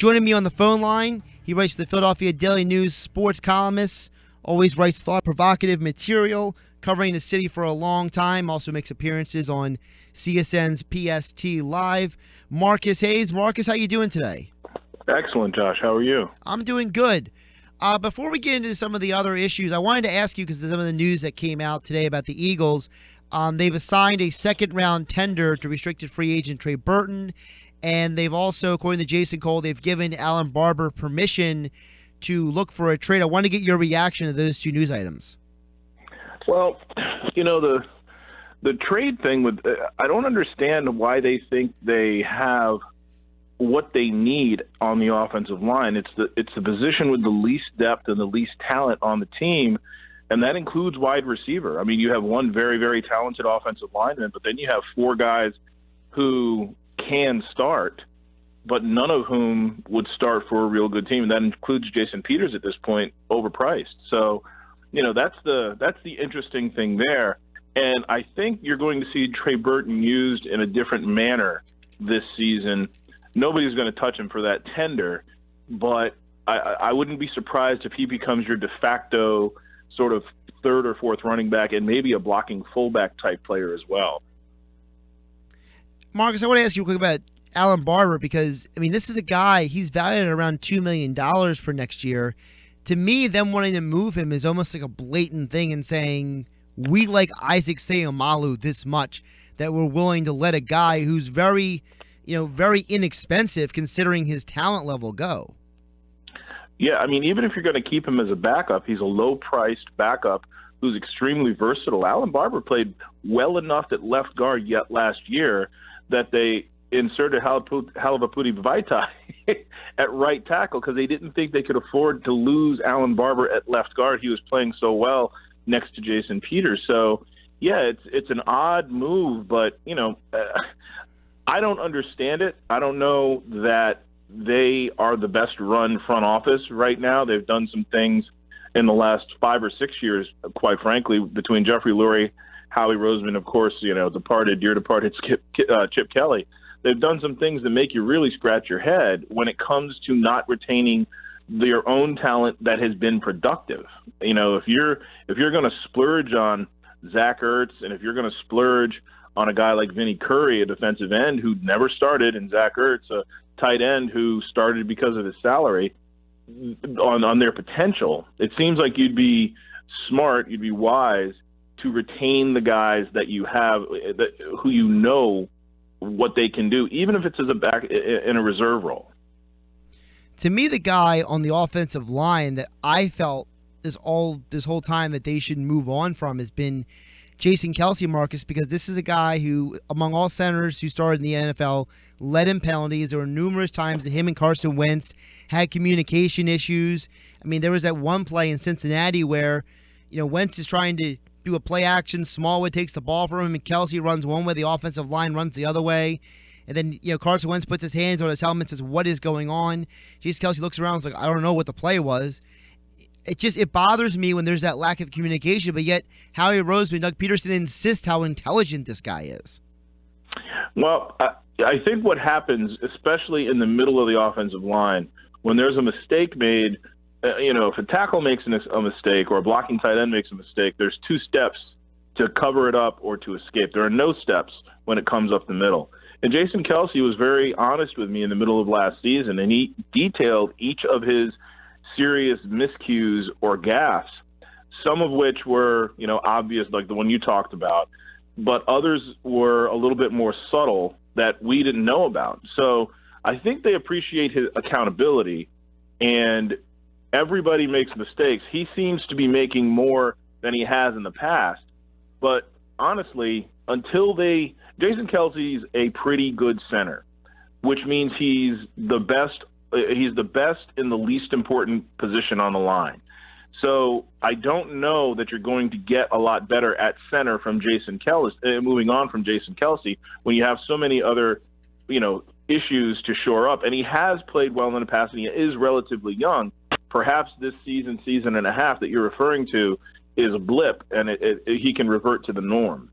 Joining me on the phone line, he writes for the Philadelphia Daily News sports columnist, always writes thought-provocative material, covering the city for a long time, also makes appearances on CSN's PST Live. Marcus Hayes. Marcus, how you doing today? Excellent, Josh. How are you? I'm doing good. Before we get into some of the other issues, I wanted to ask you, because of some of the news that came out today about the Eagles, they've assigned a second-round tender to restricted free agent Trey Burton, and they've also, according to Jason Cole, they've given Alan Barber permission to look for a trade. I want to get your reaction to those two news items. Well, the trade thing with I don't understand why they think they have what they need on the offensive line. It's the position with the least depth and the least talent on the team, and that includes wide receiver. I mean, you have one very, very talented offensive lineman, but then you have four guys who can start, but none of whom would start for a real good team. That includes Jason Peters at this point, overpriced. So, that's the interesting thing there. And I think you're going to see Trey Burton used in a different manner this season. Nobody's going to touch him for that tender, but I wouldn't be surprised if he becomes your de facto sort of third or fourth running back and maybe a blocking fullback type player as well. Marcus, I want to ask you quick about Alan Barber, because, this is a guy, he's valued at around $2 million for next year. To me, them wanting to move him is almost like a blatant thing and saying, we like Isaac Seumalo this much that we're willing to let a guy who's very inexpensive considering his talent level go. Yeah, even if you're going to keep him as a backup, he's a low-priced backup who's extremely versatile. Alan Barber played well enough at left guard yet last year that they inserted Halapoulivaati Vaitai at right tackle because they didn't think they could afford to lose Alan Barber at left guard. He was playing so well next to Jason Peters. So, yeah, it's an odd move, but, I don't understand it. I don't know that they are the best run front office right now. They've done some things in the last 5 or 6 years, quite frankly, between Jeffrey Lurie, Howie Roseman, of course, dear departed Chip Kelly. They've done some things that make you really scratch your head when it comes to not retaining their own talent that has been productive. If you're going to splurge on Zach Ertz, and if you're going to splurge on a guy like Vinny Curry, a defensive end who never started, and Zach Ertz, a tight end who started because of his salary, on their potential, it seems like you'd be smart, you'd be wise to retain the guys that you have, who what they can do, even if it's as a back in a reserve role. To me, the guy on the offensive line that I felt this whole time that they should move on from has been Jason Kelce, Marcus, because this is a guy who, among all centers who started in the NFL, led in penalties. There were numerous times that him and Carson Wentz had communication issues. There was that one play in Cincinnati where, Wentz is trying to do a play action. Smallwood takes the ball from him, and Kelce runs one way. The offensive line runs the other way. And then, Carson Wentz puts his hands on his helmet and says, "What is going on?" Jason Kelce looks around and is like, "I don't know what the play was." It bothers me when there's that lack of communication, but yet Howie Roseman, Doug Peterson insist how intelligent this guy is. Well, I think what happens, especially in the middle of the offensive line, when there's a mistake made, if a tackle makes a mistake or a blocking tight end makes a mistake, there's 2 steps to cover it up or to escape. There are no steps when it comes up the middle. And Jason Kelce was very honest with me in the middle of last season, and he detailed each of his serious miscues or gaffes, some of which were, obvious, like the one you talked about, but others were a little bit more subtle that we didn't know about. So I think they appreciate his accountability, and everybody makes mistakes. He seems to be making more than he has in the past, but honestly, Jason Kelce's a pretty good center, which means he's the best in the least important position on the line. So I don't know that you're going to get a lot better at center from Jason Kelce, moving on from Jason Kelce, when you have so many other, issues to shore up. And he has played well in the past, and he is relatively young. Perhaps this season and a half that you're referring to is a blip, and he can revert to the norm.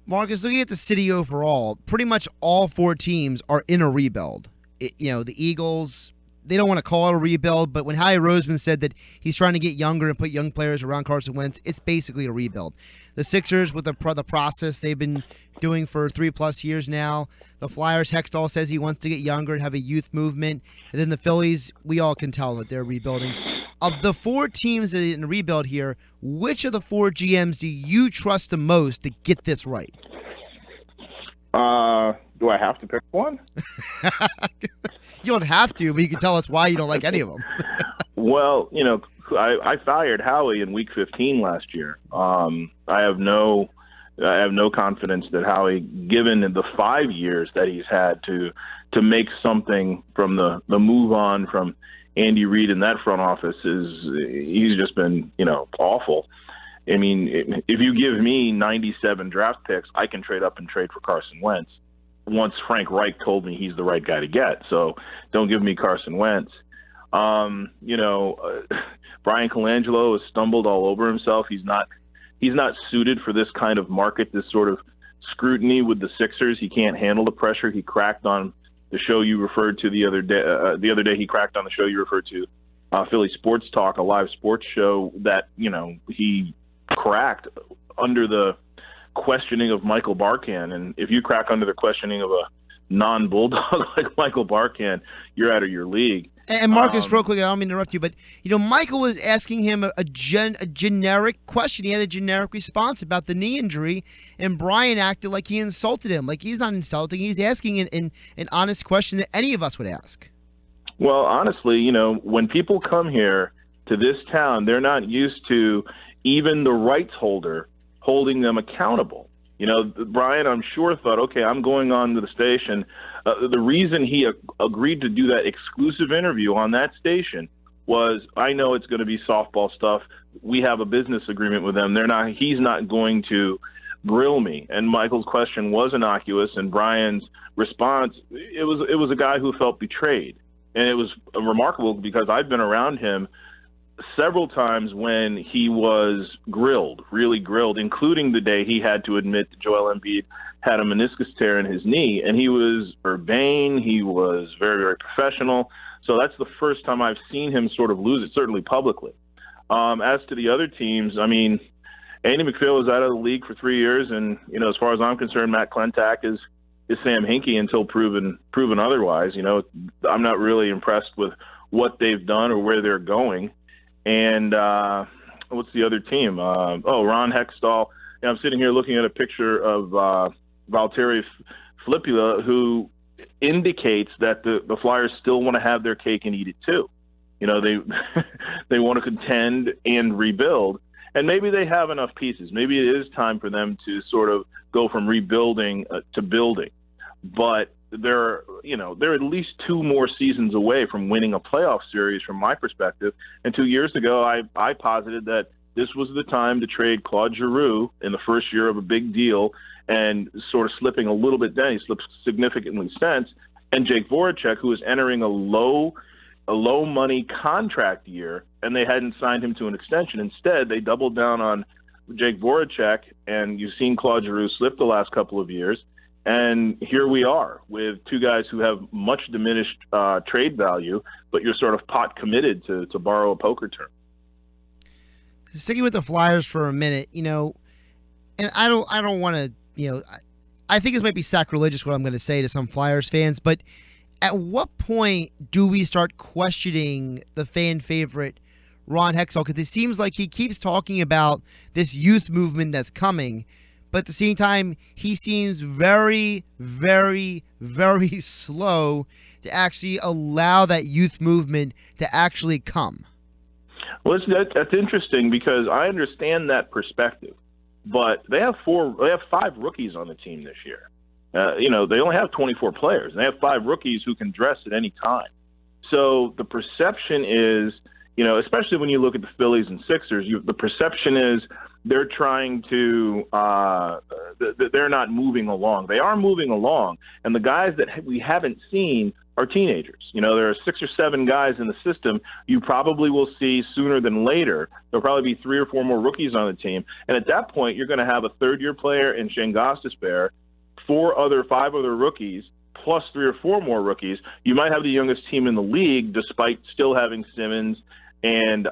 Marcus, looking at the city overall, pretty much all 4 teams are in a rebuild. The Eagles, they don't want to call it a rebuild, but when Howie Roseman said that he's trying to get younger and put young players around Carson Wentz, it's basically a rebuild. The Sixers, with the process they've been doing for 3+ years now. The Flyers, Hextall says he wants to get younger and have a youth movement. And then the Phillies, we all can tell that they're rebuilding. Of the 4 teams in the rebuild here, which of the 4 GMs do you trust the most to get this right? Do I have to pick one? You don't have to, but you can tell us why you don't like any of them. Well, I fired Howie in Week 15 last year. I have no confidence that Howie, given the 5 years that he's had to make something from the move on from Andy Reid in that front office, he's just been awful. I mean, if you give me 97 draft picks, I can trade up and trade for Carson Wentz. Once Frank Reich told me he's the right guy to get, so don't give me Carson Wentz. Bryan Colangelo has stumbled all over himself. He's not suited for this kind of market, this sort of scrutiny with the Sixers. He can't handle the pressure. He cracked on the show you referred to the other day. The other day he cracked on the show you referred to, Philly Sports Talk, a live sports show that he cracked under the questioning of Michael Barkan. And if you crack under the questioning of a non-Bulldog like Michael Barkan, you're out of your league. And Marcus, real quick, I don't mean to interrupt you, but Michael was asking him a generic question. He had a generic response about the knee injury, and Bryan acted like he insulted him. Like, he's not insulting. He's asking an honest question that any of us would ask. Well, honestly, when people come here to this town, they're not used to even the rights holder holding them accountable. Bryan, I'm sure, thought, okay, I'm going on to the station. The reason he agreed to do that exclusive interview on that station was, I know it's going to be softball stuff. We have a business agreement with them. He's not going to grill me. And Michael's question was innocuous, and Bryan's response, it was a guy who felt betrayed. And it was remarkable because I've been around him several times when he was grilled, really grilled, including the day he had to admit that Joel Embiid had a meniscus tear in his knee. And he was urbane. He was very, very professional. So that's the first time I've seen him sort of lose it, certainly publicly. As to the other teams, I mean, Andy McPhail was out of the league for 3 years. And, as far as I'm concerned, Matt Klentak is Sam Hinkie until proven otherwise. I'm not really impressed with what they've done or where they're going. And what's the other team? Ron Hextall. I'm sitting here looking at a picture of Valtteri Filppula, who indicates that the Flyers still want to have their cake and eat it too. They want to contend and rebuild, and maybe they have enough pieces. Maybe it is time for them to sort of go from rebuilding to building. But they're at least 2 more seasons away from winning a playoff series from my perspective. And 2 years ago, I posited that this was the time to trade Claude Giroux in the first year of a big deal and sort of slipping a little bit down. He slipped significantly since. And Jake Voracek, who is entering a low money contract year, and they hadn't signed him to an extension. Instead, they doubled down on Jake Voracek, and you've seen Claude Giroux slip the last couple of years. And here we are with 2 guys who have much diminished trade value, but you're sort of pot committed, to borrow a poker term. Sticking with the Flyers for a minute, and I don't want to, I think this might be sacrilegious what I'm going to say to some Flyers fans, but at what point do we start questioning the fan favorite Ron Hextall? Because it seems like he keeps talking about this youth movement that's coming, but at the same time, he seems very, very, very slow to actually allow that youth movement to actually come. Well, that's interesting because I understand that perspective, but they have 5 rookies on the team this year. They only have 24 players. They have 5 rookies who can dress at any time. So the perception is, especially when you look at the Phillies and Sixers, the perception is they're trying to they're not moving along. They are moving along, and the guys that we haven't seen are teenagers. There are 6 or 7 guys in the system you probably will see sooner than later. There'll probably be 3 or 4 more rookies on the team, and at that point, you're going to have a third-year player in Shane Gostisbehere, 5 other rookies, plus 3 or 4 more rookies, you might have the youngest team in the league, despite still having Simmons and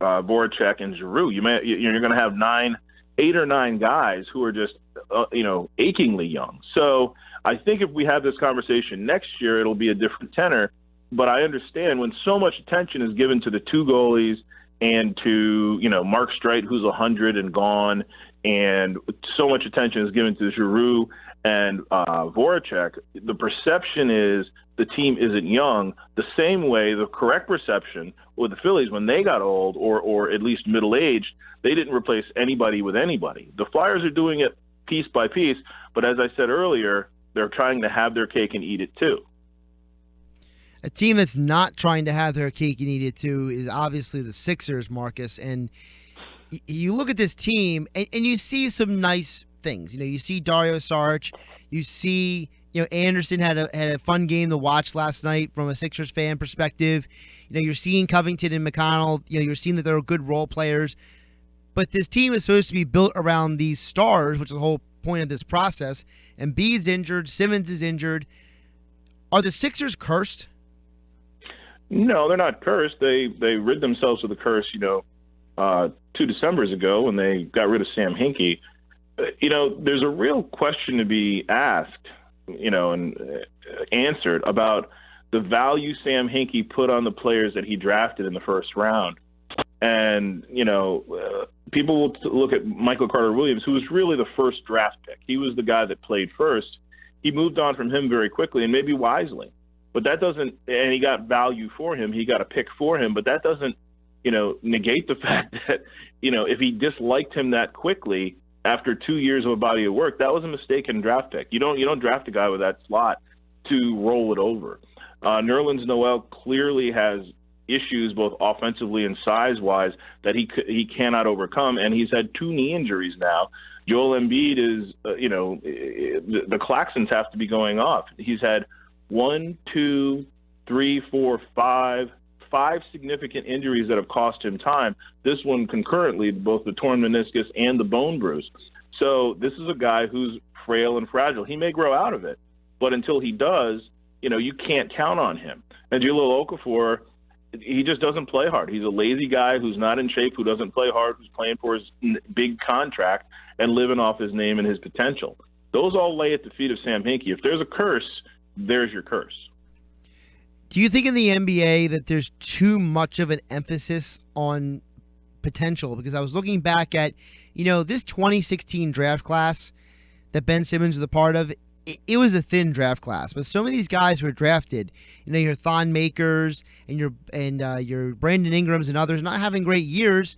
Voracek and Giroux. You're going to have 8 or 9 guys who are just achingly young. So I think if we have this conversation next year, it'll be a different tenor. But I understand when so much attention is given to the 2 goalies and to Mark Streit, who's 100 and gone, and so much attention is given to Giroux and Voracek, the perception is the team isn't young. The same way the correct perception with the Phillies when they got old or at least middle-aged, they didn't replace anybody with anybody. The Flyers are doing it piece by piece, but as I said earlier, they're trying to have their cake and eat it too. A team that's not trying to have their cake and eat it too is obviously the Sixers, Marcus. And you look at this team and you see some nice things. You see Dario Saric. You see, Anderson had a fun game to watch last night from a Sixers fan perspective. You're seeing Covington and McConnell. You're seeing that they're good role players. But this team is supposed to be built around these stars, which is the whole point of this process. Embiid's injured. Simmons is injured. Are the Sixers cursed? No, they're not cursed. They rid themselves of the curse, 2 Decembers ago when they got rid of Sam Hinkie. There's a real question to be asked, and answered about the value Sam Hinkie put on the players that he drafted in the first round. And, people will look at Michael Carter-Williams, who was really the first draft pick. He was the guy that played first. He moved on from him very quickly and maybe wisely. But that doesn't – and he got value for him. He got a pick for him. But that doesn't, negate the fact that, if he disliked him that quickly after 2 years of a body of work, that was a mistaken draft pick. You don't draft a guy with that slot to roll it over. Nerlens Noel clearly has issues both offensively and size-wise that he cannot overcome, and he's had 2 knee injuries now. Joel Embiid is, the klaxons have to be going off. He's had 5 significant injuries that have cost him time. This one concurrently, both the torn meniscus and the bone bruise. So this is a guy who's frail and fragile. He may grow out of it, but until he does, you can't count on him. And Jahlil Okafor, he just doesn't play hard. He's a lazy guy who's not in shape, who doesn't play hard, who's playing for his big contract and living off his name and his potential. Those all lay at the feet of Sam Hinkie. If there's a curse, there's your curse. Do you think in the NBA that there's too much of an emphasis on potential? Because I was looking back at, this 2016 draft class that Ben Simmons was a part of. It was a thin draft class, but so many of these guys were drafted. Your Thon Makers and your Brandon Ingrams and others not having great years.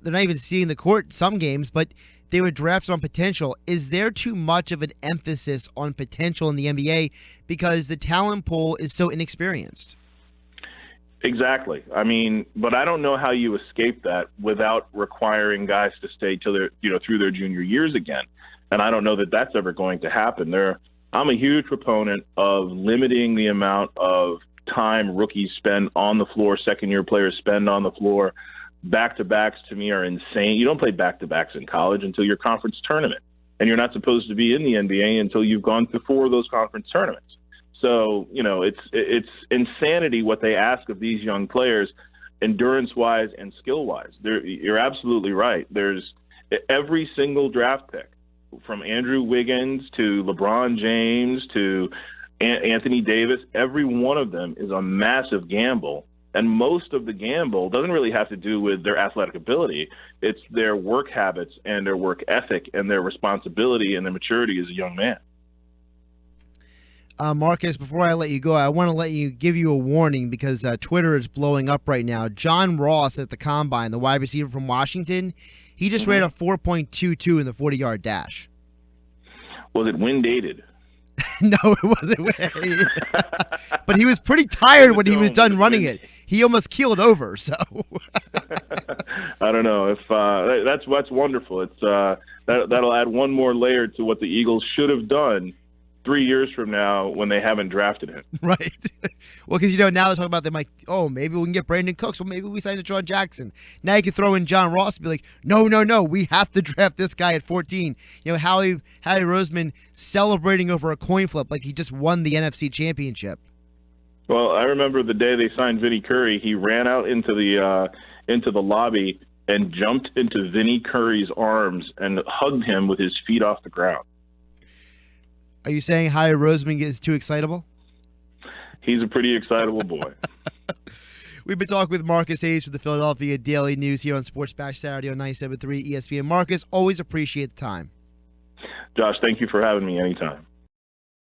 They're not even seeing the court some games, but they were drafted on potential. Is there too much of an emphasis on potential in the NBA because the talent pool is so inexperienced? Exactly. But I don't know how you escape that without requiring guys to stay till they're, through their junior years again. And I don't know that that's ever going to happen. I'm a huge proponent of limiting the amount of time rookies spend on the floor, second-year players spend on the floor. Back-to-backs, to me, are insane. You don't play back-to-backs in college until your conference tournament. And you're not supposed to be in the NBA until you've gone through 4 of those conference tournaments. So, it's insanity what they ask of these young players, endurance-wise and skill-wise. You're absolutely right. There's every single draft pick, from Andrew Wiggins to LeBron James to Anthony Davis, every one of them is a massive gamble. And most of the gamble doesn't really have to do with their athletic ability. It's their work habits and their work ethic and their responsibility and their maturity as a young man. Marcus, before I let you go, I want to give you a warning because Twitter is blowing up right now. John Ross at the Combine, the wide receiver from Washington, he just ran a 4.22 in the 40-yard dash. Was it wind dated? No, it wasn't. But he was pretty tired when he was done running it. He almost keeled over. So I don't know if that's wonderful. It's that'll add one more layer to what the Eagles should have done 3 years from now when they haven't drafted him. Right. Well, because, now they're talking about them like, oh, maybe we can get Brandon Cooks. Well, maybe we sign Deshaun Jackson. Now you can throw in John Ross and be like, no, we have to draft this guy at 14. Howie Roseman celebrating over a coin flip like he just won the NFC Championship. Well, I remember the day they signed Vinny Curry. He ran out into the lobby and jumped into Vinny Curry's arms and hugged him with his feet off the ground. Are you saying Howie Roseman is too excitable? He's a pretty excitable boy. We've been talking with Marcus Hayes for the Philadelphia Daily News here on Sports Bash Saturday on 97.3 ESPN. Marcus, always appreciate the time. Josh, thank you for having me anytime.